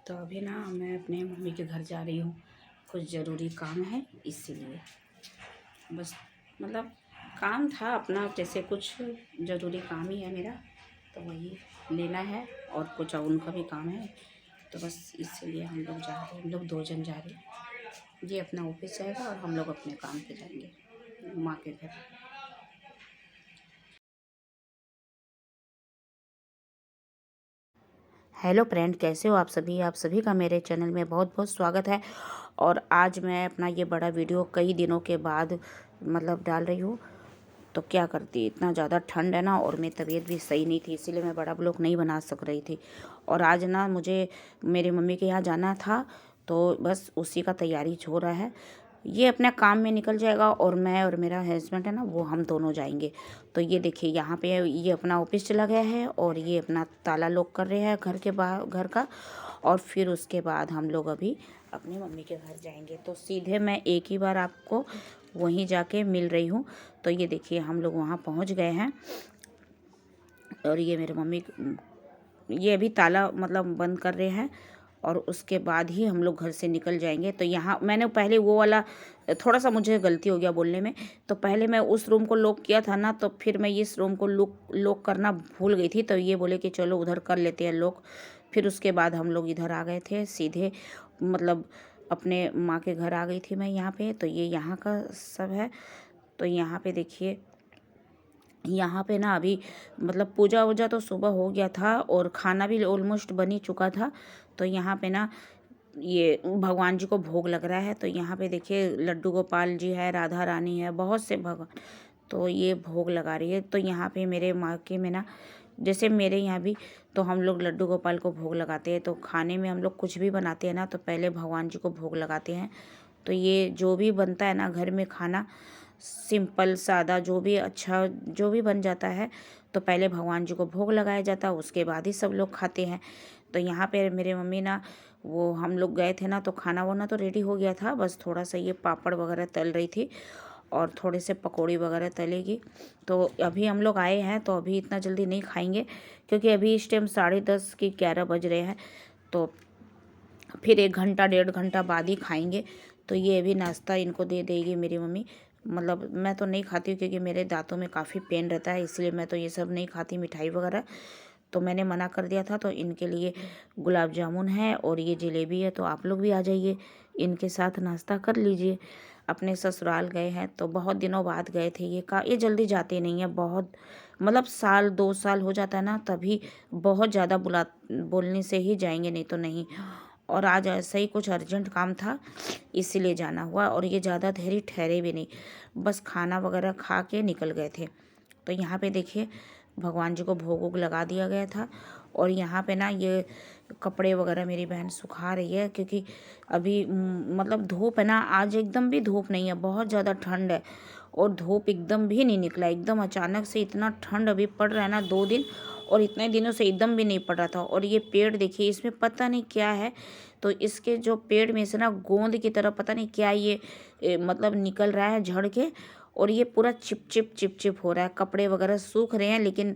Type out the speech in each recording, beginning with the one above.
तो अभी ना मैं अपने मम्मी के घर जा रही हूँ, कुछ ज़रूरी काम है इसीलिए। बस मतलब काम था अपना, जैसे कुछ ज़रूरी काम ही है मेरा, तो वही लेना है और कुछ और उनका भी काम है। तो बस इसीलिए हम लोग जा रहे हैं, हम लोग 2 जन जा रहे हैं। ये अपना ऑफिस जाएगा और हम लोग अपने काम पे जाएंगे माँ के घर। हेलो फ्रेंड, कैसे हो आप सभी का मेरे चैनल में बहुत बहुत स्वागत है। और आज मैं अपना ये बड़ा वीडियो कई दिनों के बाद मतलब डाल रही हूँ। तो क्या करती, इतना ज़्यादा ठंड है ना, और मेरी तबीयत भी सही नहीं थी, इसीलिए मैं बड़ा ब्लॉग नहीं बना सक रही थी। और आज ना मुझे मेरी मम्मी के यहाँ जाना था, तो बस उसी का तैयारी हो रहा है। ये अपने काम में निकल जाएगा और मैं और मेरा हस्बैंड है ना, वो हम दोनों जाएंगे। तो ये देखिए, यहाँ पे ये अपना ऑफिस चला गया है और ये अपना ताला लॉक कर रहे हैं घर के बाहर, घर का। और फिर उसके बाद हम लोग अभी अपनी मम्मी के घर जाएंगे। तो सीधे मैं एक ही बार आपको वहीं जाके मिल रही हूँ। तो ये देखिए, हम लोग वहाँ पहुँच गए हैं और ये मेरे मम्मी ये अभी ताला मतलब बंद कर रहे हैं और उसके बाद ही हम लोग घर से निकल जाएंगे। तो यहाँ मैंने पहले वो वाला, थोड़ा सा मुझे गलती हो गया बोलने में। तो पहले मैं उस रूम को लॉक किया था ना, तो फिर मैं इस रूम को लॉक करना भूल गई थी। तो ये बोले कि चलो उधर कर लेते हैं लॉक। फिर उसके बाद हम लोग इधर आ गए थे सीधे, मतलब अपने माँ के घर आ गई थी मैं यहाँ पे। तो ये यहाँ का सब है। तो यहाँ पे देखिए, यहाँ पे ना अभी मतलब पूजा वूजा तो सुबह हो गया था और खाना भी ऑलमोस्ट बन ही चुका था। तो यहाँ पे ना ये भगवान जी को भोग लग रहा है। तो यहाँ पे देखिए, लड्डू गोपाल जी है, राधा रानी है, बहुत से भगवान। तो ये भोग लगा रही है। तो यहाँ पे मेरे मायके में ना, जैसे मेरे यहाँ भी, तो हम लोग लड्डू गोपाल को भोग लगाते हैं। तो खाने में हम लोग कुछ भी बनाते हैं ना, तो पहले भगवान जी को भोग लगाते हैं। तो ये जो भी बनता है ना घर में खाना, सिंपल सादा जो भी अच्छा जो भी बन जाता है, तो पहले भगवान जी को भोग लगाया जाता है, उसके बाद ही सब लोग खाते हैं। तो यहाँ पे मेरे मम्मी ना, वो हम लोग गए थे ना, तो खाना वाना तो रेडी हो गया था, बस थोड़ा सा ये पापड़ वगैरह तल रही थी और थोड़े से पकौड़ी वगैरह तलेगी। तो अभी हम लोग आए हैं, तो अभी इतना जल्दी नहीं खाएंगे, क्योंकि अभी इस टाइम 10:30 की 11 बज रहे हैं। तो फिर 1 घंटा 1.5 घंटा बाद ही खाएंगे। तो ये अभी नाश्ता इनको दे देगी मेरी मम्मी। मतलब मैं तो नहीं खाती हूँ, क्योंकि मेरे दांतों में काफ़ी पेन रहता है, इसलिए मैं तो ये सब नहीं खाती, मिठाई वगैरह। तो मैंने मना कर दिया था। तो इनके लिए गुलाब जामुन है और ये जलेबी है। तो आप लोग भी आ जाइए, इनके साथ नाश्ता कर लीजिए। अपने ससुराल गए हैं, तो बहुत दिनों बाद गए थे। ये जल्दी जाते नहीं है, बहुत मतलब 1 साल 2 साल हो जाता है ना, तभी बहुत ज़्यादा बोलने से ही जाएंगे, नहीं तो नहीं। और आज ऐसा ही कुछ अर्जेंट काम था, इसीलिए जाना हुआ। और ये ज़्यादा देर ठहरे भी नहीं, बस खाना वगैरह खा के निकल गए थे। तो यहाँ पे देखिए, भगवान जी को भोग वोग लगा दिया गया था। और यहाँ पे ना ये कपड़े वगैरह मेरी बहन सुखा रही है, क्योंकि अभी मतलब धूप है ना, आज एकदम भी धूप नहीं है, बहुत ज़्यादा ठंड है। और धूप एकदम भी नहीं निकला, एकदम अचानक से इतना ठंड अभी पड़ रहा है ना 2 दिन, और इतने दिनों से एकदम भी नहीं पड़ रहा था। और ये पेड़ देखिए, इसमें पता नहीं क्या है। तो इसके जो पेड़ में से ना गोंद की तरह पता नहीं क्या ये मतलब निकल रहा है झड़ के, और ये पूरा चिप चिप हो रहा है। कपड़े वगैरह सूख रहे हैं, लेकिन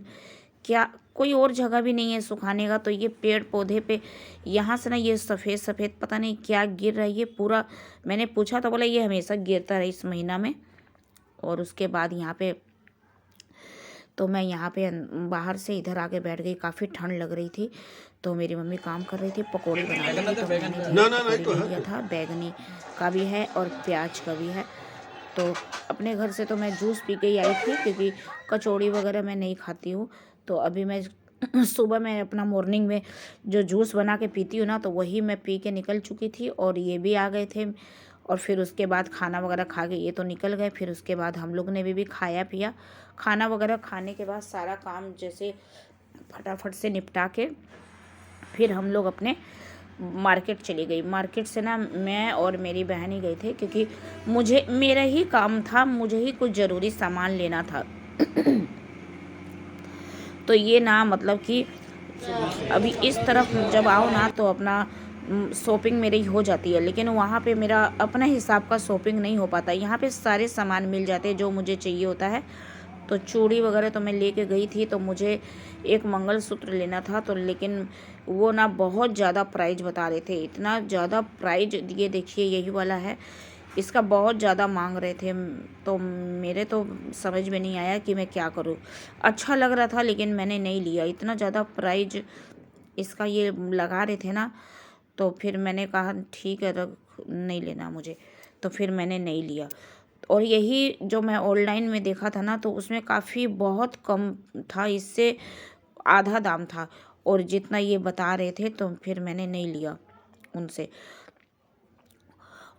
क्या कोई और जगह भी नहीं है सुखाने का। तो ये पेड़ पौधे पे यहाँ से ना ये सफ़ेद सफ़ेद पता नहीं क्या गिर रहा है ये पूरा। मैंने पूछा तो बोला ये हमेशा गिरता रहा इस महीना में। और उसके बाद यहाँ पे, तो मैं यहाँ पे बाहर से इधर आके बैठ गई, काफ़ी ठंड लग रही थी। तो मेरी मम्मी काम कर रही थी, पकौड़ी बना रही थी। तो मैंने पकौड़ी ले लिया था, बैगनी का भी है और प्याज का भी है। तो अपने घर से तो मैं जूस पी के ही आई थी, क्योंकि कचौड़ी वगैरह मैं नहीं खाती हूँ। तो अभी मैं सुबह मैं अपना मॉर्निंग में जो जूस बना के पीती हूँ ना, तो वही मैं पी के निकल चुकी थी। और ये भी आ गए थे, और फिर उसके बाद खाना वगैरह खा के ये तो निकल गए। फिर उसके बाद हम लोग ने भी खाया पिया। खाना वगैरह खाने के बाद सारा काम जैसे फटाफट से निपटा के फिर हम लोग अपने मार्केट चली गई। मार्केट से ना मैं और मेरी बहन ही गए थे, क्योंकि मुझे मेरा ही काम था, मुझे ही कुछ ज़रूरी सामान लेना था। तो ये ना मतलब कि अभी इस तरफ जब आओ ना, तो अपना शॉपिंग मेरी हो जाती है, लेकिन वहाँ पे मेरा अपना हिसाब का शॉपिंग नहीं हो पाता। यहाँ पे सारे सामान मिल जाते हैं जो मुझे चाहिए होता है। तो चूड़ी वगैरह तो मैं लेके गई थी, तो मुझे एक मंगलसूत्र लेना था, तो लेकिन वो ना बहुत ज़्यादा प्राइस बता रहे थे, इतना ज़्यादा प्राइस। ये देखिए यही वाला है, इसका बहुत ज़्यादा मांग रहे थे। तो मेरे तो समझ में नहीं आया कि मैं क्या करूँ। अच्छा लग रहा था लेकिन मैंने नहीं लिया, इतना ज़्यादा प्राइस इसका ये लगा रहे थे ना। तो फिर मैंने कहा ठीक है, रख, नहीं लेना मुझे, तो फिर मैंने नहीं लिया। और यही जो मैं ऑनलाइन में देखा था ना, तो उसमें काफ़ी बहुत कम था, इससे आधा दाम था, और जितना ये बता रहे थे, तो फिर मैंने नहीं लिया उनसे।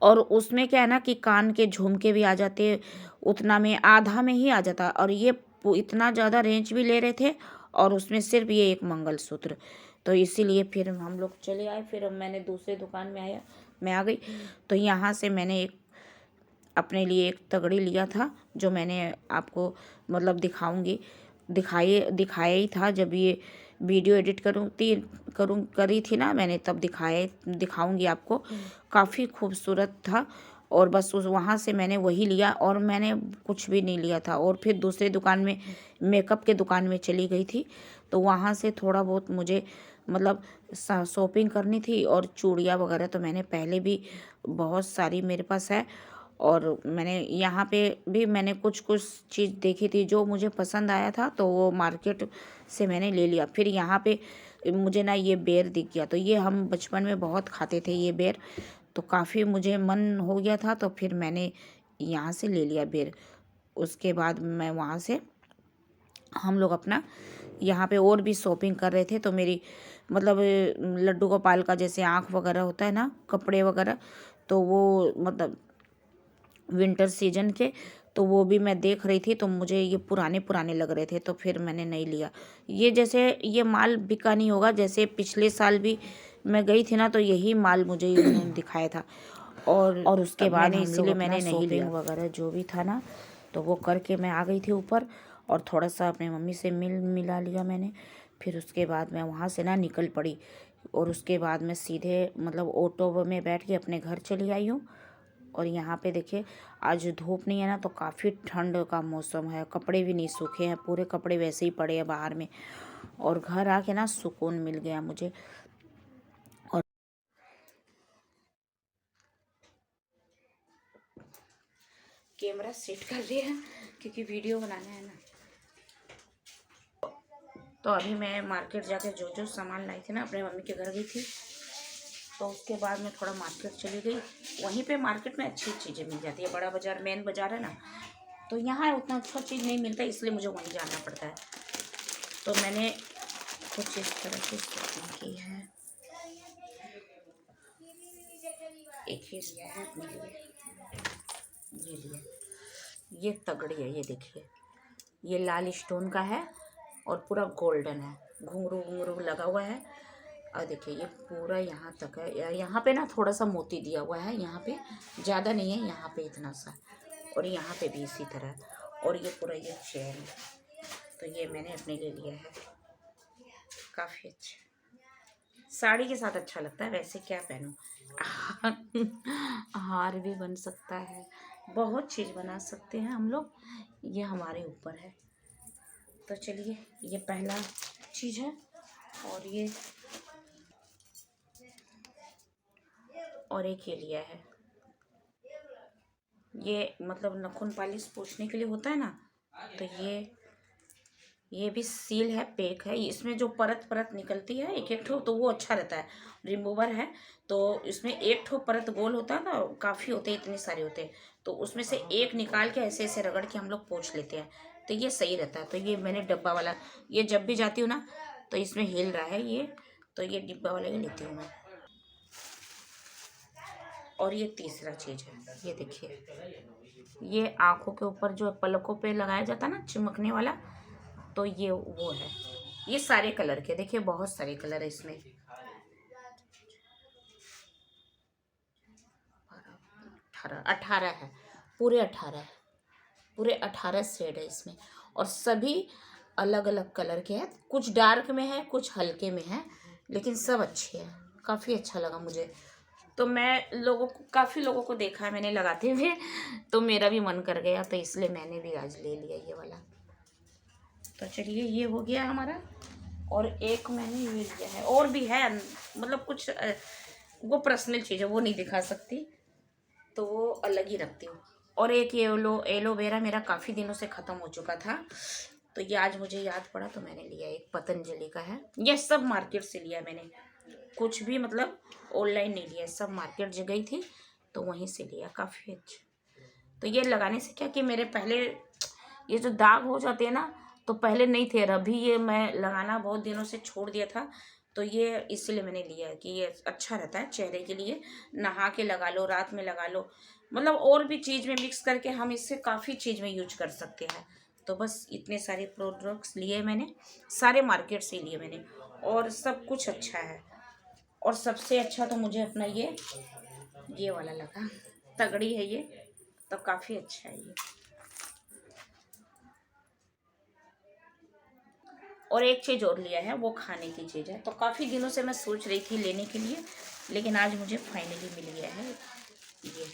और उसमें क्या है ना कि कान के झुमके भी आ जाते, उतना में आधा में ही आ जाता, और ये इतना ज़्यादा रेंज भी ले रहे थे, और उसमें सिर्फ ये एक मंगलसूत्र। तो इसीलिए फिर हम लोग चले आए। फिर मैंने दूसरे दुकान में मैं आ गई, तो यहाँ से मैंने अपने लिए एक तगड़ी लिया था, जो मैंने आपको मतलब दिखाया ही था। जब ये वीडियो एडिट करी थी ना मैंने, तब दिखाऊंगी आपको। काफ़ी खूबसूरत था, और बस उस वहाँ से मैंने वही लिया, और मैंने कुछ भी नहीं लिया था। और फिर दूसरे दुकान में, मेकअप के दुकान में चली गई थी, तो वहाँ से थोड़ा बहुत मुझे मतलब शॉपिंग करनी थी। और चूड़ियाँ वगैरह तो मैंने पहले भी बहुत सारी मेरे पास है, और मैंने यहाँ पे भी मैंने कुछ कुछ चीज़ देखी थी जो मुझे पसंद आया था, तो वो मार्केट से मैंने ले लिया। फिर यहाँ पे मुझे ना ये बेर दिख गया, तो ये हम बचपन में बहुत खाते थे ये बेर, तो काफ़ी मुझे मन हो गया था, तो फिर मैंने यहाँ से ले लिया बेर। उसके बाद मैं वहाँ से हम लोग अपना यहाँ पे और भी शॉपिंग कर रहे थे। तो मेरी मतलब लड्डू गोपाल का जैसे आँख वगैरह होता है ना, कपड़े वगैरह, तो वो मतलब विंटर सीजन के, तो वो भी मैं देख रही थी, तो मुझे ये पुराने पुराने लग रहे थे, तो फिर मैंने नहीं लिया। ये जैसे ये माल बिका नहीं होगा, जैसे पिछले साल भी मैं गई थी ना, तो यही माल मुझे उन्होंने दिखाया था। और उसके बाद इसीलिए मैंने नहीं लिया वगैरह जो भी था ना, तो वो करके मैं आ गई थी ऊपर, और थोड़ा सा अपने मम्मी से मिला लिया मैंने। फिर उसके बाद मैं वहाँ से ना निकल पड़ी, और उसके बाद मैं सीधे मतलब ऑटो में बैठ के अपने घर चली आई हूँ। और यहाँ पे देखिए आज धूप नहीं है ना, तो काफ़ी ठंड का मौसम है, कपड़े भी नहीं सूखे हैं, पूरे कपड़े वैसे ही पड़े हैं बाहर में। और घर आके ना सुकून मिल गया मुझे। और कैमरा सेट कर दिया क्योंकि वीडियो बनाना है ना। तो अभी मैं मार्केट जाके जो सामान लाई थी ना, अपने मम्मी के घर गई थी, तो उसके बाद मैं थोड़ा मार्केट चली गई। वहीं पे मार्केट में अच्छी चीज़ें मिल जाती है, बड़ा बाज़ार मेन बाज़ार है ना, तो यहाँ उतना अच्छा चीज़ नहीं मिलता, इसलिए मुझे वहीं जाना पड़ता है। तो मैंने कुछ इस तरह की शॉपिंग की है। एक ही लिया है अपने लिए, ये लिया, ये तगड़ी है, ये देखिए, ये लाल स्टोन का है और पूरा गोल्डन है, घुंघरू घुंघरू लगा हुआ है। और देखिए ये पूरा यहाँ तक है, यहाँ पे ना थोड़ा सा मोती दिया हुआ है, यहाँ पे ज़्यादा नहीं है, यहाँ पे इतना सा, और यहाँ पे भी इसी तरह। और ये पूरा ये चेन है, तो ये मैंने अपने लिए लिया है, काफ़ी अच्छा, साड़ी के साथ अच्छा लगता है। वैसे क्या पहनूं, हार भी बन सकता है, बहुत चीज़ बना सकते हैं हम लोग, ये हमारे ऊपर है। तो चलिए ये पहला चीज़ है, और एक ये लिया है, ये मतलब नाखून पॉलिश पोंछने के लिए होता है ना, तो ये भी सील है, पैक है, इसमें जो परत परत निकलती है एक एक ठो, तो वो अच्छा रहता है, रिमूवर है। तो इसमें एक ठो परत गोल होता है ना, काफ़ी होते हैं, इतने सारे होते हैं, तो उसमें से एक निकाल के ऐसे ऐसे रगड़ के हम लोग पोंछ लेते हैं, तो ये सही रहता है। तो ये मैंने डब्बा वाला, ये जब भी जाती हूँ ना, तो इसमें हिल रहा है ये, तो ये डिब्बा वाला ही लेती हूँ मैं। और ये तीसरा चीज़ है, ये देखिए, ये आँखों के ऊपर जो पलकों पे लगाया जाता है ना चिमकने वाला, तो ये वो है। ये सारे कलर के, देखिए बहुत सारे कलर है इसमें, 18 है, पूरे 18 है, पूरे 18 शेड है इसमें, और सभी अलग अलग कलर के हैं, कुछ डार्क में है कुछ हल्के में है, लेकिन सब अच्छे हैं, काफ़ी अच्छा लगा मुझे। तो मैं काफ़ी लोगों को देखा है मैंने लगाते हुए, तो मेरा भी मन कर गया, तो इसलिए मैंने भी आज ले लिया ये वाला। तो चलिए ये हो गया हमारा। और एक मैंने ये लिया है, और भी है, मतलब कुछ वो पर्सनल चीज़ है, वो नहीं दिखा सकती, तो वो अलग ही रखती हूँ। और एक ये एलोवेरा मेरा काफ़ी दिनों से ख़त्म हो चुका था, तो ये आज मुझे याद पड़ा तो मैंने लिया। एक पतंजलि का है, ये सब मार्केट से लिया मैंने, कुछ भी मतलब ऑनलाइन नहीं लिया, सब मार्केट जो गई थी तो वहीं से लिया, काफ़ी अच्छा। तो ये लगाने से क्या कि मेरे पहले ये जो दाग हो जाते हैं ना, तो पहले नहीं थे, अभी ये मैं लगाना बहुत दिनों से छोड़ दिया था, तो ये इसलिए मैंने लिया है कि ये अच्छा रहता है चेहरे के लिए। नहा के लगा लो, रात में लगा लो, मतलब और भी चीज़ में मिक्स करके हम इससे काफ़ी चीज़ में यूज कर सकते हैं। तो बस इतने सारे प्रोडक्ट्स लिए मैंने, सारे मार्केट से लिए मैंने, और सब कुछ अच्छा है। और सबसे अच्छा तो मुझे अपना ये वाला लगा, तगड़ी है ये, तो काफ़ी अच्छा है ये। और एक चीज़ और लिया है, वो खाने की चीज़ है, तो काफ़ी दिनों से मैं सोच रही थी लेने के लिए, लेकिन आज मुझे फाइनली मिल गया है। ये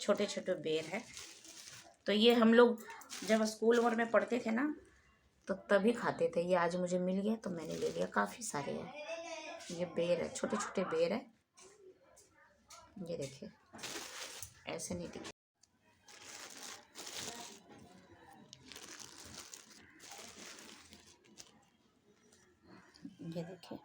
छोटे छोटे बेर है, तो ये हम लोग जब स्कूल उम्र में पढ़ते थे ना, तो तभी खाते थे। ये आज मुझे मिल गया तो मैंने ले लिया, काफ़ी सारे हैं। ये बेर है, छोटे छोटे बेर है, ये देखिए, ऐसे नहीं दिखे, ये देखिए।